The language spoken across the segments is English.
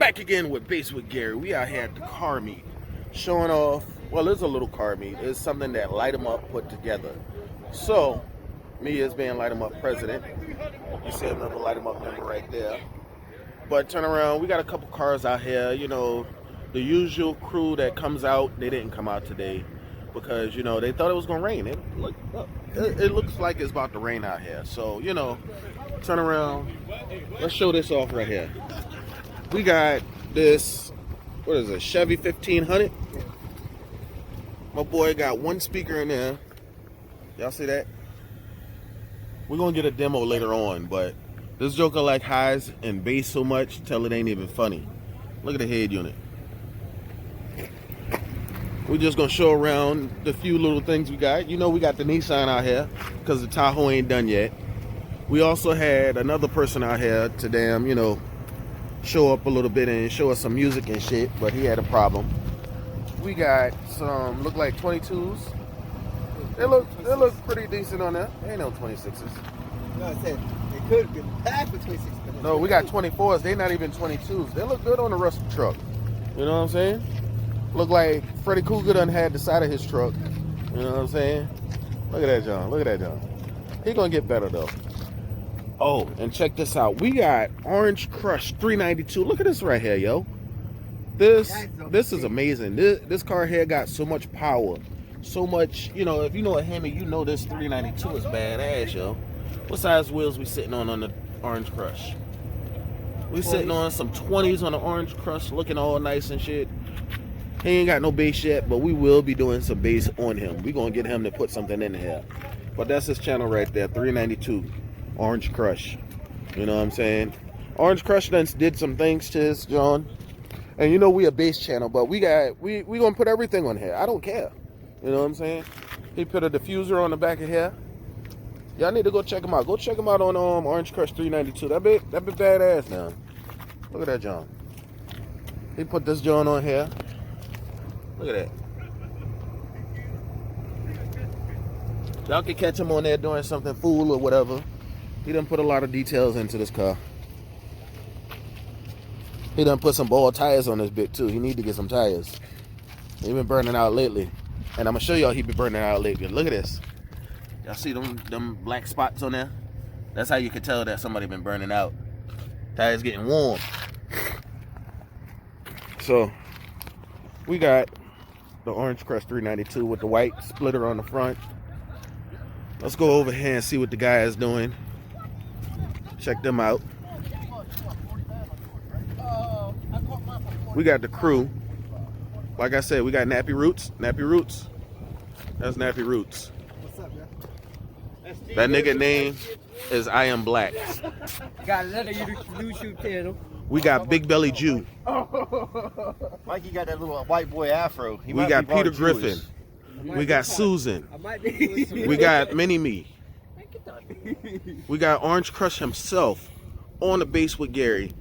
Back again with Bass with Gary. We out here at the car meet, showing off. Well, it's a little car meet. It's something that Light 'em Up put together. So, me as being Light 'em Up president, you see another Light 'em Up member right there. But turn around, we got a couple cars out here. You know, the usual crew that comes out. They didn't come out today because they thought it was gonna rain. It looks like it's about to rain out here. So turn around. Let's show this off right here. We got this, what is it, Chevy 1500. My boy got one speaker in there. Y'all see that? We're going to get a demo later on, but this joker like highs and bass so much till it ain't even funny. Look at the head unit. We're just going to show around the few little things we got. We got the Nissan out here because the Tahoe ain't done yet. We also had another person out here to show up a little bit and show us some music and shit, but he had a problem. We got some look like 22s. They look pretty decent on there. Ain't no 26s. No, I said they could have been packed with 26. No, we got 24s. They not even 22s. They look good on the Russell truck. You know what I'm saying? Look like Freddy Cougar done had the side of his truck. You know what I'm saying? Look at that, John. Look at that, John. He gonna get better though. Oh, and check this out. We got Orange Crush 392. Look at this right here, yo. This is amazing. This car here got so much power. So much, if you know a Hemi, this 392 is badass, yo. What size wheels we sitting on the Orange Crush? We sitting on some 20s on the Orange Crush, looking all nice and shit. He ain't got no bass yet, but we will be doing some bass on him. We gonna get him to put something in here. But that's his channel right there, 392. Orange Crush. You know what I'm saying? Orange Crush done did some things to his John. And we a bass channel, but we gonna put everything on here. I don't care. You know what I'm saying? He put a diffuser on the back of here. Y'all need to go check him out. Go check him out on Orange Crush 392. That bit badass now. Look at that John. He put this John on here. Look at that. Y'all can catch him on there doing something fool or whatever. He done put a lot of details into this car. He done put some ball tires on this bit too. He need to get some tires. He been burning out lately. And I'm gonna show y'all he been burning out lately. Look at this. Y'all see them black spots on there? That's how you can tell that somebody been burning out. Tires getting warm. So we got the Orange Crush 392 with the white splitter on the front. Let's go over here and see what the guy is doing. Check them out. We got the crew. Like I said, we got Nappy Roots. Nappy Roots. That's Nappy Roots. What's up, man? That nigga name is I Am Black. Got another YouTube channel. We got Big Belly Jew. Mikey got that little white boy afro. We got Peter Griffin. We got Susan. We got Mini Me. We got Orange Crush himself on the bass with Gary,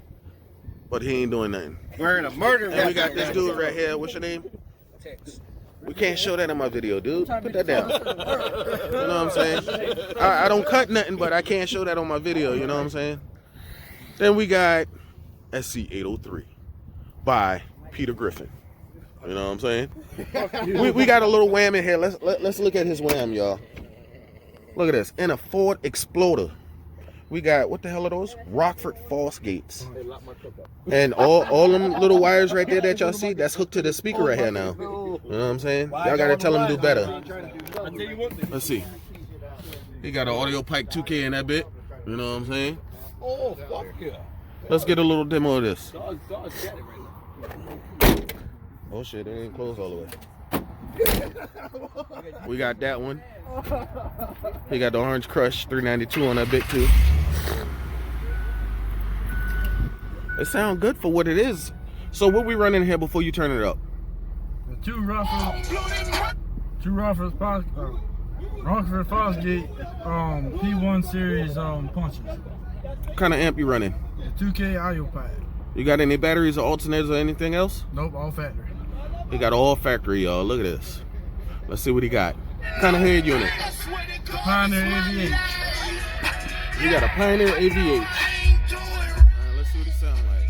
but he ain't doing nothing. Wearing a murder. And we got this dude right here. What's your name? We can't show that in my video, dude. Put that down. You know what I'm saying? I don't cut nothing, but I can't show that on my video. You know what I'm saying? Then we got SC803 by Peter Griffin. You know what I'm saying? We got a little wham in here. Let's look at his wham, y'all. Look at this. In a Ford Explorer. We got, what the hell are those? Rockford False Gates. And all them little wires right there that y'all see, that's hooked to the speaker right here now. You know what I'm saying? Y'all gotta tell him to do better. Let's see. He got an audio pipe 2K in that bit. You know what I'm saying? Oh, fuck yeah. Let's get a little demo of this. Oh shit, it ain't closed all the way. We got that one. He got the Orange Crush 392 on that bit too. It sounds good for what it is. So what we running here before you turn it up? The two Rockford Fosgate P1 series punches. What kind of amp you running? The 2K audio pad. You got any batteries or alternators or anything else? Nope, all factory. He got all factory, y'all. Look at this. Let's see what he got. What kind of head unit? Pioneer AVH. You got a Pioneer AVH. Let's see what it sounds like.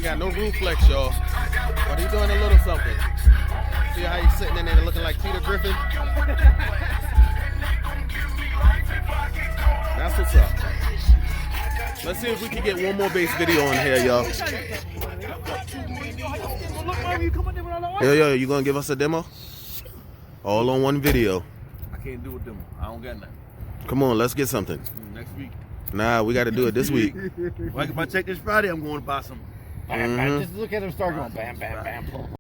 got no roof flex, y'all. But he's doing a little something. See how he's sitting in there looking like Peter Griffin? That's what's up. Let's see if we can get one more base video on here, y'all. Yo, you gonna give us a demo? All on one video. I can't do a demo. I don't got nothing. Come on, let's get something. Next week. Nah, we got to do it this week. If I check this Friday, I'm going to buy some. Mhm. Just look at him start going bam, bam, bam.